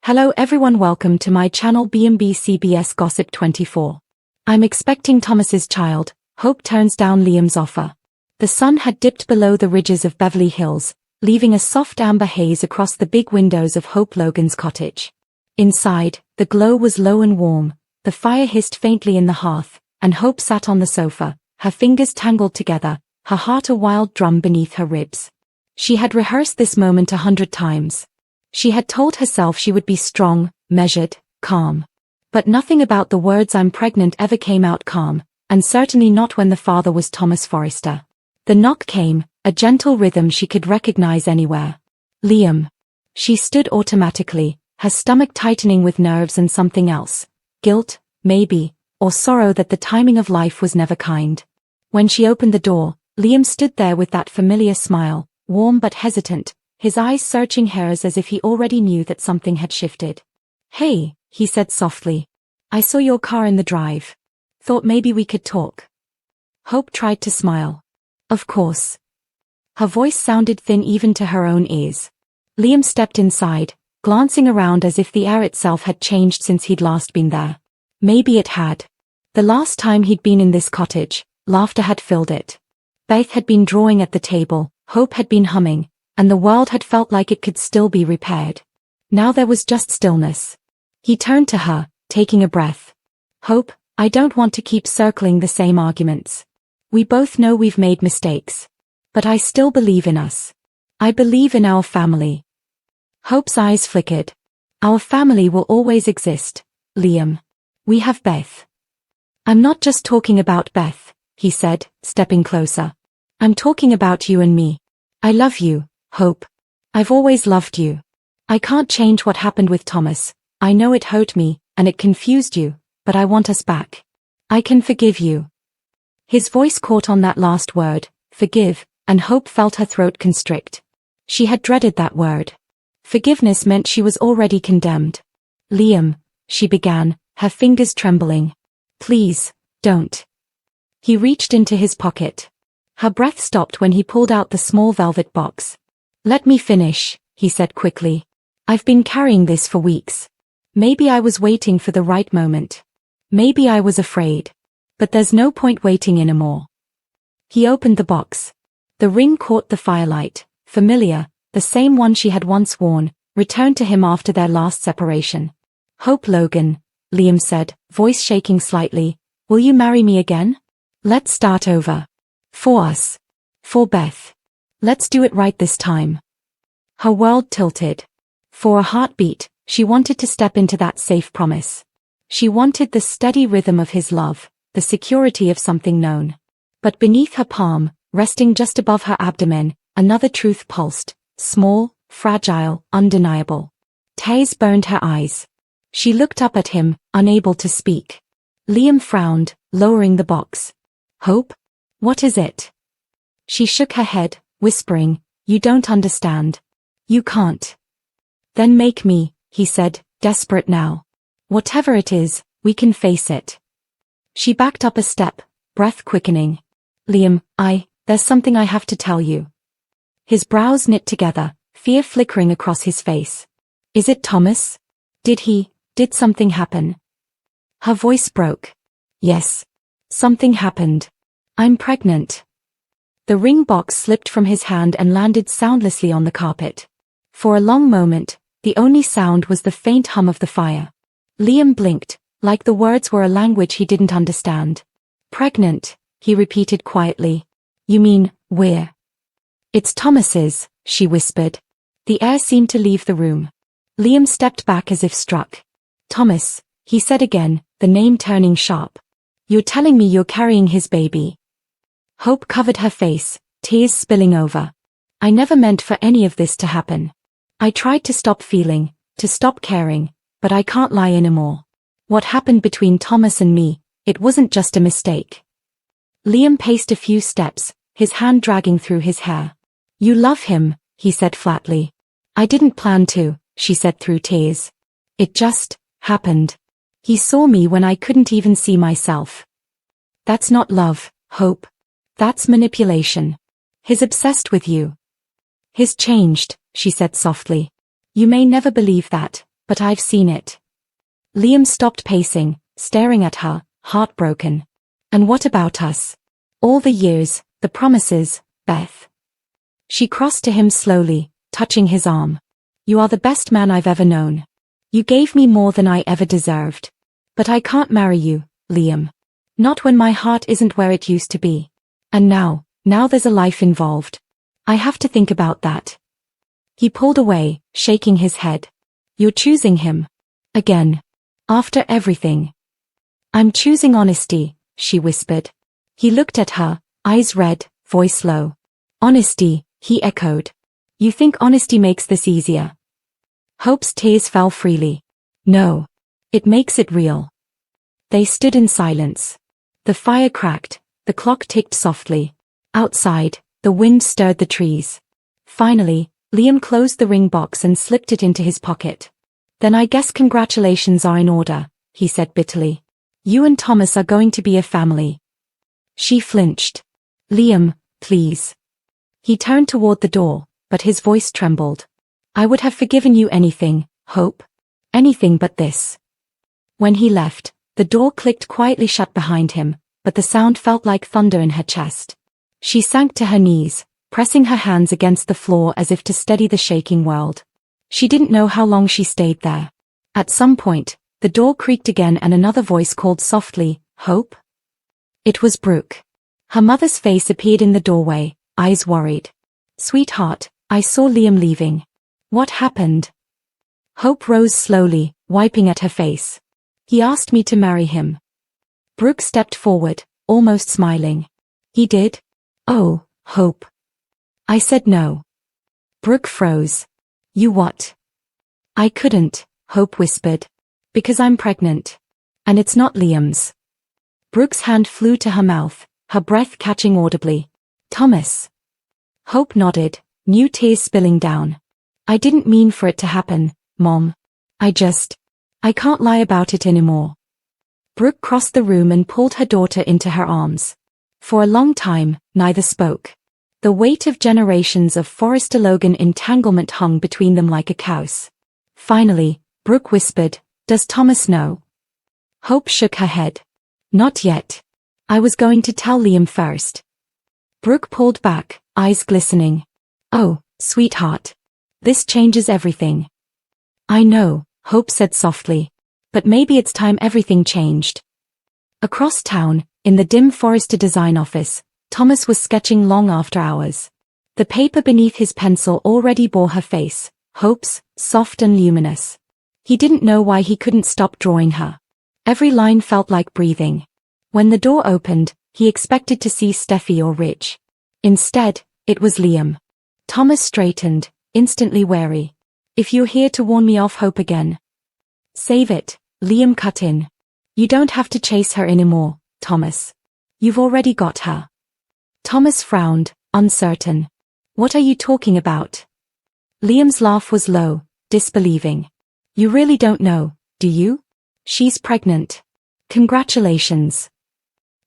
Hello everyone, welcome to my channel B&B CBS Gossip 24. I'm expecting Thomas's child. Hope turns down Liam's offer. The sun had dipped below the ridges of Beverly Hills, leaving a soft amber haze across the big windows of Hope Logan's cottage. Inside, the glow was low and warm, the fire hissed faintly in the hearth, and Hope sat on the sofa, her fingers tangled together, her heart a wild drum beneath her ribs. She had rehearsed this moment 100 times. She had told herself she would be strong, measured, calm. But nothing about the words "I'm pregnant" ever came out calm, and certainly not when the father was Thomas Forrester. The knock came, a gentle rhythm she could recognize anywhere. Liam. She stood automatically, her stomach tightening with nerves and something else. Guilt, maybe, or sorrow that the timing of life was never kind. When she opened the door, Liam stood there with that familiar smile, warm but hesitant, his eyes searching hers as if he already knew that something had shifted. "Hey," he said softly. "I saw your car in the drive. Thought maybe we could talk." Hope tried to smile. "Of course." Her voice sounded thin even to her own ears. Liam stepped inside, glancing around as if the air itself had changed since he'd last been there. Maybe it had. The last time he'd been in this cottage, laughter had filled it. Beth had been drawing at the table, Hope had been humming, and the world had felt like it could still be repaired. Now there was just stillness. He turned to her, taking a breath. "Hope, I don't want to keep circling the same arguments. We both know we've made mistakes. But I still believe in us. I believe in our family." Hope's eyes flickered. "Our family will always exist, Liam. We have Beth." "I'm not just talking about Beth," he said, stepping closer. "I'm talking about you and me. I love you, Hope. I've always loved you. I can't change what happened with Thomas. I know it hurt me, and it confused you, but I want us back. I can forgive you." His voice caught on that last word, forgive, and Hope felt her throat constrict. She had dreaded that word. Forgiveness meant she was already condemned. "Liam," she began, her fingers trembling. "Please, don't." He reached into his pocket. Her breath stopped when he pulled out the small velvet box. "Let me finish," he said quickly. "I've been carrying this for weeks. Maybe I was waiting for the right moment. Maybe I was afraid. But there's no point waiting anymore." He opened the box. The ring caught the firelight, familiar, the same one she had once worn, returned to him after their last separation. "Hope Logan," Liam said, voice shaking slightly, "will you marry me again? Let's start over. For us. For Beth. Let's do it right this time." Her world tilted. For a heartbeat, she wanted to step into that safe promise. She wanted the steady rhythm of his love, the security of something known. But beneath her palm, resting just above her abdomen, another truth pulsed, small, fragile, undeniable. Tears burned her eyes. She looked up at him, unable to speak. Liam frowned, lowering the box. "Hope? What is it?" She shook her head, whispering, "You don't understand. You can't." "Then make me," he said, desperate now. "Whatever it is, we can face it." She backed up a step, breath quickening. "Liam, there's something I have to tell you." His brows knit together, fear flickering across his face. "Is it Thomas? Did something happen?" Her voice broke. "Yes. Something happened. I'm pregnant." The ring box slipped from his hand and landed soundlessly on the carpet. For a long moment, the only sound was the faint hum of the fire. Liam blinked, like the words were a language he didn't understand. "Pregnant," he repeated quietly. "You mean, we're—" "It's Thomas's," she whispered. The air seemed to leave the room. Liam stepped back as if struck. "Thomas," he said again, the name turning sharp. "You're telling me you're carrying his baby?" Hope covered her face, tears spilling over. "I never meant for any of this to happen. I tried to stop feeling, to stop caring, but I can't lie anymore. What happened between Thomas and me, it wasn't just a mistake." Liam paced a few steps, his hand dragging through his hair. "You love him," he said flatly. "I didn't plan to," she said through tears. "It just happened. He saw me when I couldn't even see myself." "That's not love, Hope. That's manipulation. He's obsessed with you." "He's changed," she said softly. "You may never believe that, but I've seen it. Liam stopped pacing, staring at her, heartbroken. And what about us? All the years, the promises, Beth. She crossed to him slowly, touching his arm. You are the best man I've ever known. You gave me more than I ever deserved. But I can't marry you, Liam. Not when my heart isn't where it used to be. And now there's a life involved. I have to think about that. He pulled away, shaking his head. You're choosing him. Again. After everything. I'm choosing honesty, she whispered. He looked at her, eyes red, voice low. Honesty, he echoed. You think honesty makes this easier? Hope's tears fell freely. No. It makes it real. They stood in silence. The fire cracked, the clock ticked softly. Outside, the wind stirred the trees. Finally, Liam closed the ring box and slipped it into his pocket. Then I guess congratulations are in order, he said bitterly. You and Thomas are going to be a family. She flinched. Liam, please. He turned toward the door, but his voice trembled. I would have forgiven you anything, Hope. Anything but this. When he left, the door clicked quietly shut behind him, but the sound felt like thunder in her chest. She sank to her knees, pressing her hands against the floor as if to steady the shaking world. She didn't know how long she stayed there. At some point, the door creaked again and another voice called softly, Hope? It was Brooke. Her mother's face appeared in the doorway, eyes worried. Sweetheart, I saw Liam leaving. What happened? Hope rose slowly, wiping at her face. He asked me to marry him. Brooke stepped forward, almost smiling. He did? Oh, Hope. I said no. Brooke froze. You what? I couldn't, Hope whispered. Because I'm pregnant. And it's not Liam's. Brooke's hand flew to her mouth, her breath catching audibly. Thomas. Hope nodded, new tears spilling down. I didn't mean for it to happen, Mom. I can't lie about it anymore. Brooke crossed the room and pulled her daughter into her arms. For a long time, neither spoke. The weight of generations of Forrester Logan entanglement hung between them like a curse. Finally, Brooke whispered, Does Thomas know? Hope shook her head. Not yet. I was going to tell Liam first. Brooke pulled back, eyes glistening. Oh, sweetheart. This changes everything. I know, Hope said softly. But maybe it's time everything changed. Across town, in the dim Forrester design office, Thomas was sketching long after hours. The paper beneath his pencil already bore her face, Hope's, soft and luminous. He didn't know why he couldn't stop drawing her. Every line felt like breathing. When the door opened, he expected to see Steffi or Rich. Instead, it was Liam. Thomas straightened, instantly wary. If you're here to warn me off Hope again. Save it, Liam cut in. You don't have to chase her anymore, Thomas. You've already got her. Thomas frowned, uncertain. What are you talking about? Liam's laugh was low, disbelieving. You really don't know, do you? She's pregnant. Congratulations.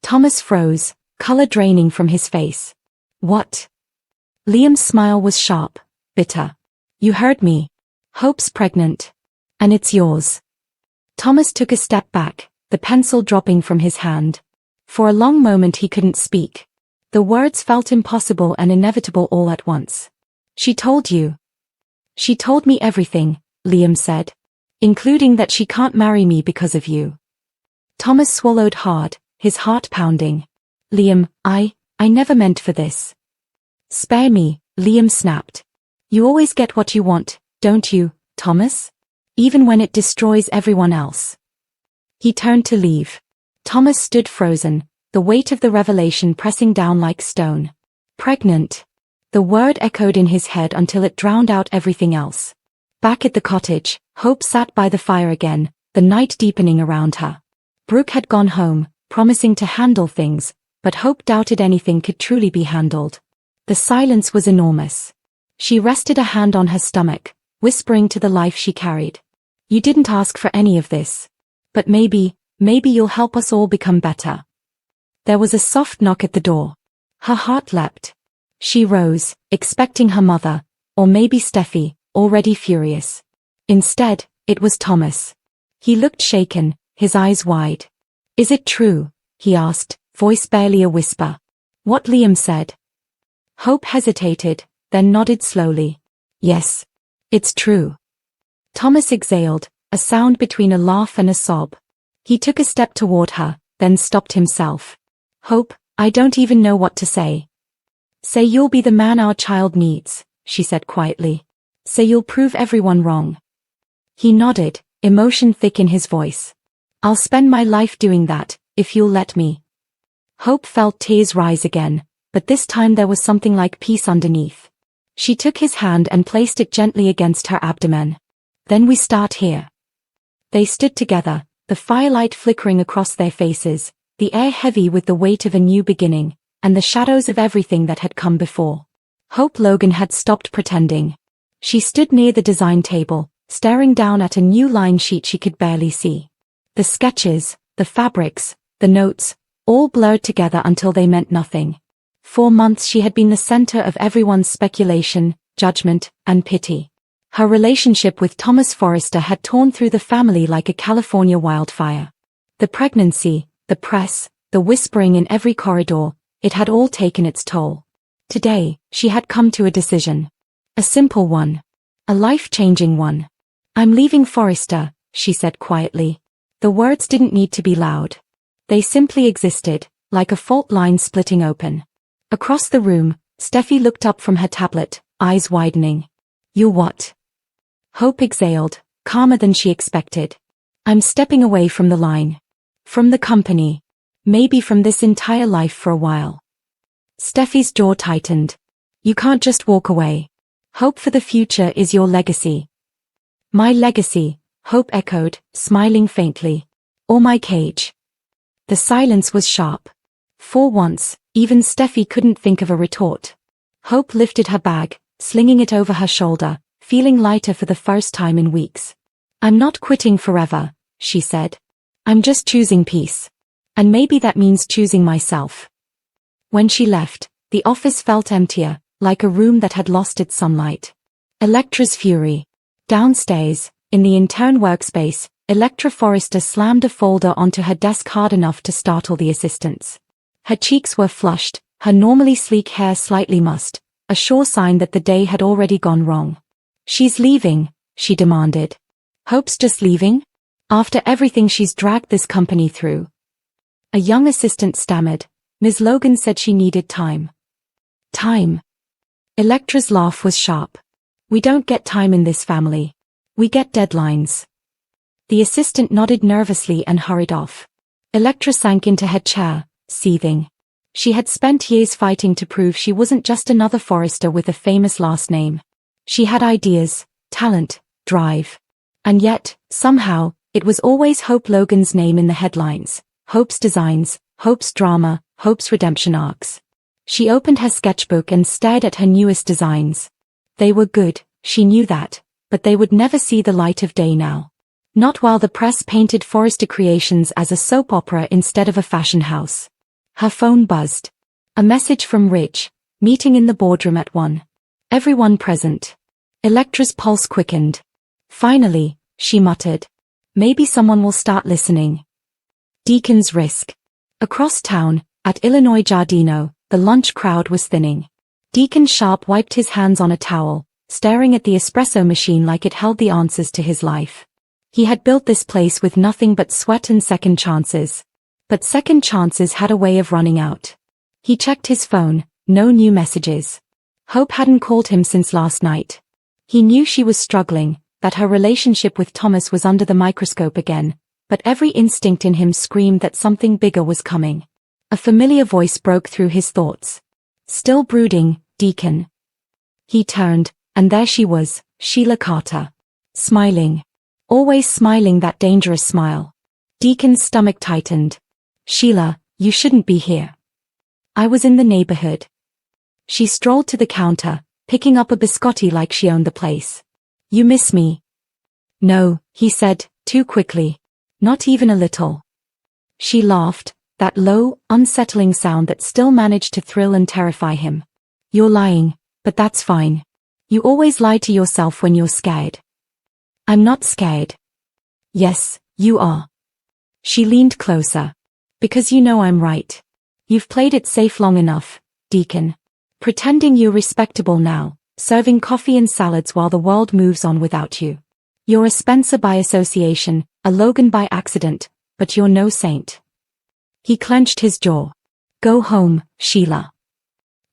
Thomas froze, color draining from his face. What? Liam's smile was sharp, bitter. You heard me. Hope's pregnant. And it's yours. Thomas took a step back, the pencil dropping from his hand. For a long moment he couldn't speak. The words felt impossible and inevitable all at once. She told you. She told me everything, Liam said. Including that she can't marry me because of you. Thomas swallowed hard, his heart pounding. Liam, I never meant for this. Spare me, Liam snapped. You always get what you want, don't you, Thomas? Even when it destroys everyone else. He turned to leave. Thomas stood frozen, the weight of the revelation pressing down like stone. Pregnant. The word echoed in his head until it drowned out everything else. Back at the cottage, Hope sat by the fire again, the night deepening around her. Brooke had gone home, promising to handle things, but Hope doubted anything could truly be handled. The silence was enormous. She rested a hand on her stomach, whispering to the life she carried. You didn't ask for any of this. But maybe you'll help us all become better. There was a soft knock at the door. Her heart leapt. She rose, expecting her mother, or maybe Steffi, already furious. Instead, It was Thomas. He looked shaken, his eyes wide. "Is it true?" he asked, voice barely a whisper. "What Liam said?" Hope hesitated, then nodded slowly. "Yes. It's true." Thomas exhaled, a sound between a laugh and a sob. He took a step toward her, then stopped himself. "Hope, I don't even know what to say." "Say you'll be the man our child needs," she said quietly. "Say you'll prove everyone wrong." He nodded, emotion thick in his voice. "I'll spend my life doing that, if you'll let me." Hope felt tears rise again, but this time there was something like peace underneath. She took his hand and placed it gently against her abdomen. "Then we start here." They stood together, the firelight flickering across their faces, the air heavy with the weight of a new beginning, and the shadows of everything that had come before. Hope Logan had stopped pretending. She stood near the design table, staring down at a new line sheet she could barely see. The sketches, the fabrics, the notes, all blurred together until they meant nothing. For months she had been the center of everyone's speculation, judgment, and pity. Her relationship with Thomas Forrester had torn through the family like a California wildfire. The pregnancy, the press, the whispering in every corridor, it had all taken its toll. Today, she had come to a decision. A simple one. A life-changing one. "I'm leaving Forrester," she said quietly. The words didn't need to be loud. They simply existed, like a fault line splitting open. Across the room, Steffi looked up from her tablet, eyes widening. "You what?" Hope exhaled, calmer than she expected. "I'm stepping away from the line. From the company. Maybe from this entire life for a while." Steffi's jaw tightened. "You can't just walk away. Hope for the future is your legacy." "My legacy," Hope echoed, smiling faintly. "Or my cage." The silence was sharp. For once, even Steffi couldn't think of a retort. Hope lifted her bag, slinging it over her shoulder, feeling lighter for the first time in weeks. "I'm not quitting forever," she said. "I'm just choosing peace. And maybe that means choosing myself." When she left, the office felt emptier, like a room that had lost its sunlight. Electra's fury. Downstairs, in the intern workspace, Electra Forrester slammed a folder onto her desk hard enough to startle the assistants. Her cheeks were flushed, her normally sleek hair slightly mussed, a sure sign that the day had already gone wrong. "She's leaving," she demanded. "Hope's just leaving? After everything she's dragged this company through?" A young assistant stammered. "Ms. Logan said she needed time." "Time?" Electra's laugh was sharp. "We don't get time in this family. We get deadlines." The assistant nodded nervously and hurried off. Electra sank into her chair, seething. She had spent years fighting to prove she wasn't just another Forrester with a famous last name. She had ideas, talent, drive. And yet, somehow, it was always Hope Logan's name in the headlines. Hope's designs, Hope's drama, Hope's redemption arcs. She opened her sketchbook and stared at her newest designs. They were good, she knew that, but they would never see the light of day now. Not while the press painted Forrester Creations as a soap opera instead of a fashion house. Her phone buzzed. A message from Rich, meeting in the boardroom at 1. Everyone present. Electra's pulse quickened. "Finally," she muttered. "Maybe someone will start listening." Deacon's Risk. Across town, at Illinois Giardino, the lunch crowd was thinning. Deacon Sharp wiped his hands on a towel, staring at the espresso machine like it held the answers to his life. He had built this place with nothing but sweat and second chances. But second chances had a way of running out. He checked his phone, no new messages. Hope hadn't called him since last night. He knew she was struggling, that her relationship with Thomas was under the microscope again, but every instinct in him screamed that something bigger was coming. A familiar voice broke through his thoughts. "Still brooding, Deacon?" He turned, and there she was, Sheila Carter. Smiling. Always smiling, that dangerous smile. Deacon's stomach tightened. "Sheila, you shouldn't be here." "I was in the neighborhood." She strolled to the counter, picking up a biscotti like she owned the place. "You miss me?" "No," he said, too quickly. "Not even a little." She laughed, that low, unsettling sound that still managed to thrill and terrify him. "You're lying, but that's fine. You always lie to yourself when you're scared." I'm not scared. Yes, you are. She leaned closer. Because you know I'm right. You've played it safe long enough, Deacon. Pretending you're respectable now, serving coffee and salads while the world moves on without you. You're a Spencer by association, a Logan by accident, but you're no saint. He clenched his jaw. Go home, Sheila.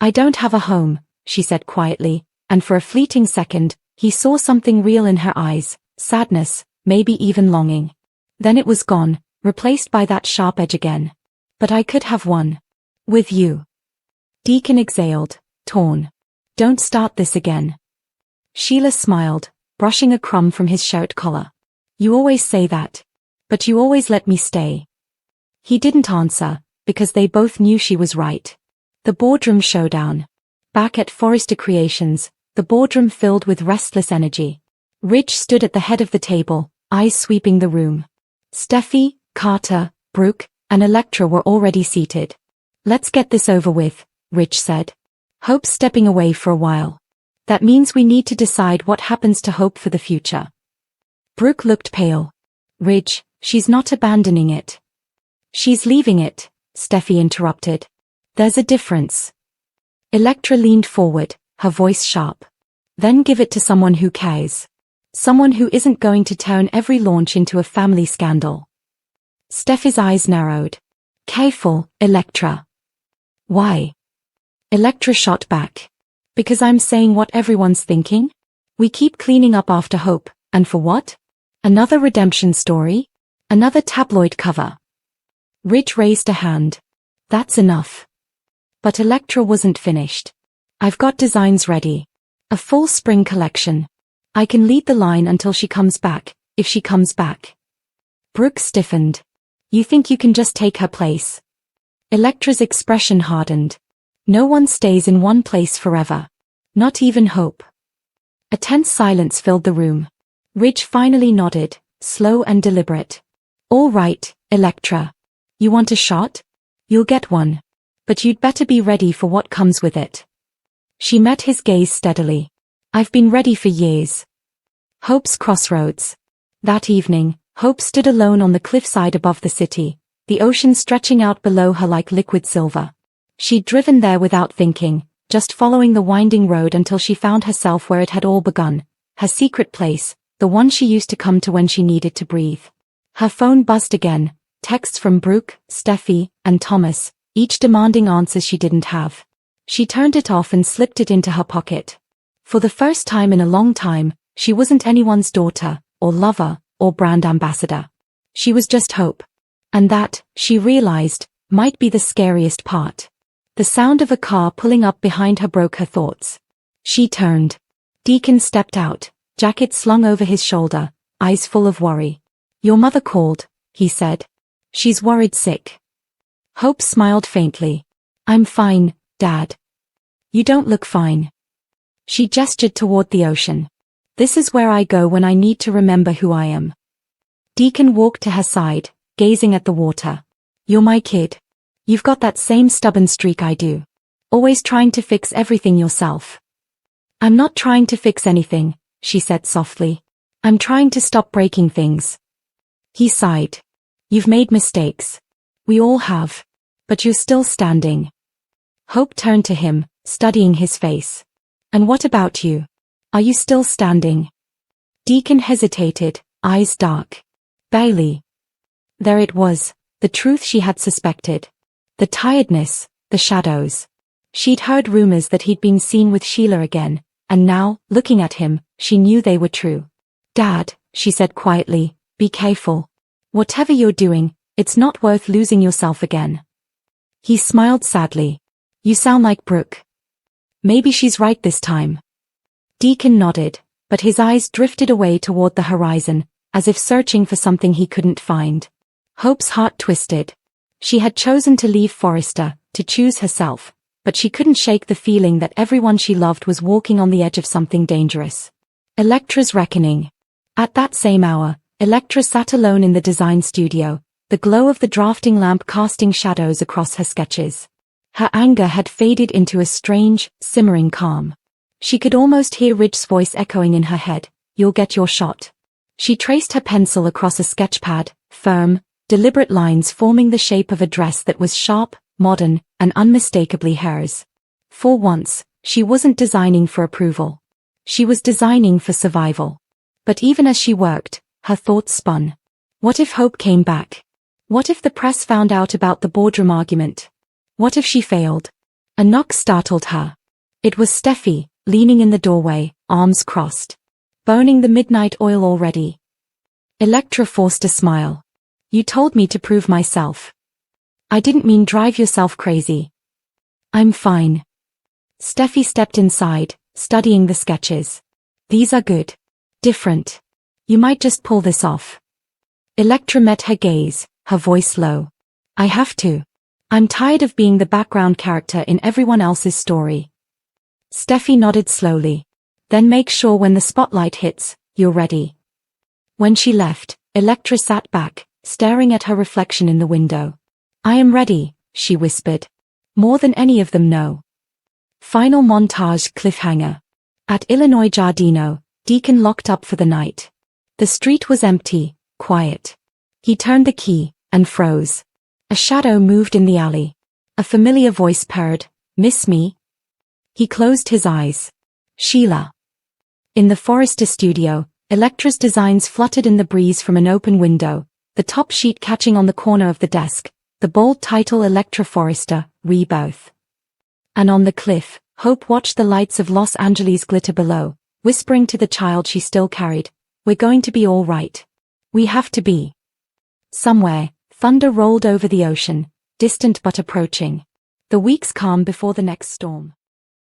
I don't have a home, she said quietly, and for a fleeting second, he saw something real in her eyes, sadness, maybe even longing. Then it was gone, replaced by that sharp edge again. But I could have one. With you. Deacon exhaled, torn. Don't start this again. Sheila smiled, brushing a crumb from his shirt collar. You always say that. But you always let me stay. He didn't answer, because they both knew she was right. The boardroom showdown. Back at Forrester Creations, the boardroom filled with restless energy. Rich stood at the head of the table, eyes sweeping the room. Steffi, Carter, Brooke, and Electra were already seated. Let's get this over with, Rich said. Hope's stepping away for a while. That means we need to decide what happens to Hope for the future. Brooke looked pale. Ridge, she's not abandoning it. She's leaving it, Steffi interrupted. There's a difference. Electra leaned forward, her voice sharp. Then give it to someone who cares. Someone who isn't going to turn every launch into a family scandal. Steffi's eyes narrowed. Careful, Electra. Why? Electra shot back. Because I'm saying what everyone's thinking? We keep cleaning up after Hope, and for what? Another redemption story? Another tabloid cover? Rich raised a hand. That's enough. But Electra wasn't finished. I've got designs ready. A full spring collection. I can lead the line until she comes back, if she comes back. Brooke stiffened. You think you can just take her place? Electra's expression hardened. No one stays in one place forever. Not even Hope. A tense silence filled the room. Ridge finally nodded, slow and deliberate. All right, Electra. You want a shot? You'll get one. But you'd better be ready for what comes with it. She met his gaze steadily. I've been ready for years. Hope's crossroads. That evening, Hope stood alone on the cliffside above the city, the ocean stretching out below her like liquid silver. She'd driven there without thinking, just following the winding road until she found herself where it had all begun, her secret place, the one she used to come to when she needed to breathe. Her phone buzzed again, texts from Brooke, Steffi, and Thomas, each demanding answers she didn't have. She turned it off and slipped it into her pocket. For the first time in a long time, she wasn't anyone's daughter, or lover, or brand ambassador. She was just Hope. And that, she realized, might be the scariest part. The sound of a car pulling up behind her broke her thoughts. She turned. Deacon stepped out, jacket slung over his shoulder, eyes full of worry. Your mother called, he said. She's worried sick. Hope smiled faintly. I'm fine, Dad. You don't look fine. She gestured toward the ocean. This is where I go when I need to remember who I am. Deacon walked to her side, gazing at the water. You're my kid. You've got that same stubborn streak I do. Always trying to fix everything yourself. I'm not trying to fix anything, she said softly. I'm trying to stop breaking things. He sighed. You've made mistakes. We all have. But you're still standing. Hope turned to him, studying his face. And what about you? Are you still standing? Deacon hesitated, eyes dark. Barely. There it was, the truth she had suspected. The tiredness, the shadows. She'd heard rumors that he'd been seen with Sheila again, and now, looking at him, she knew they were true. Dad, she said quietly, be careful. Whatever you're doing, it's not worth losing yourself again. He smiled sadly. You sound like Brooke. Maybe she's right this time. Deacon nodded, but his eyes drifted away toward the horizon, as if searching for something he couldn't find. Hope's heart twisted. She had chosen to leave Forrester, to choose herself, but she couldn't shake the feeling that everyone she loved was walking on the edge of something dangerous. Electra's reckoning. At that same hour, Electra sat alone in the design studio, the glow of the drafting lamp casting shadows across her sketches. Her anger had faded into a strange, simmering calm. She could almost hear Ridge's voice echoing in her head, you'll get your shot. She traced her pencil across a sketchpad, firm, deliberate lines forming the shape of a dress that was sharp, modern, and unmistakably hers. For once, she wasn't designing for approval. She was designing for survival. But even as she worked, her thoughts spun. What if Hope came back? What if the press found out about the boardroom argument? What if she failed? A knock startled her. It was Steffi, leaning in the doorway, arms crossed. Burning the midnight oil already. Electra forced a smile. You told me to prove myself. I didn't mean drive yourself crazy. I'm fine. Steffi stepped inside, studying the sketches. These are good. Different. You might just pull this off. Electra met her gaze, her voice low. I have to. I'm tired of being the background character in everyone else's story. Steffi nodded slowly. Then make sure when the spotlight hits, you're ready. When she left, Electra sat back, staring at her reflection in the window. I am ready, she whispered. More than any of them know. Final montage cliffhanger. At Illinois Giardino, Deacon locked up for the night. The street was empty, quiet. He turned the key, and froze. A shadow moved in the alley. A familiar voice purred, "Miss me?" He closed his eyes. Sheila. In the Forrester studio, Electra's designs fluttered in the breeze from an open window, the top sheet catching on the corner of the desk, the bold title Electra Forrester, Rebirth. And on the cliff, Hope watched the lights of Los Angeles glitter below, whispering to the child she still carried, "We're going to be all right. We have to be." Somewhere, thunder rolled over the ocean, distant but approaching. The weeks calm before the next storm.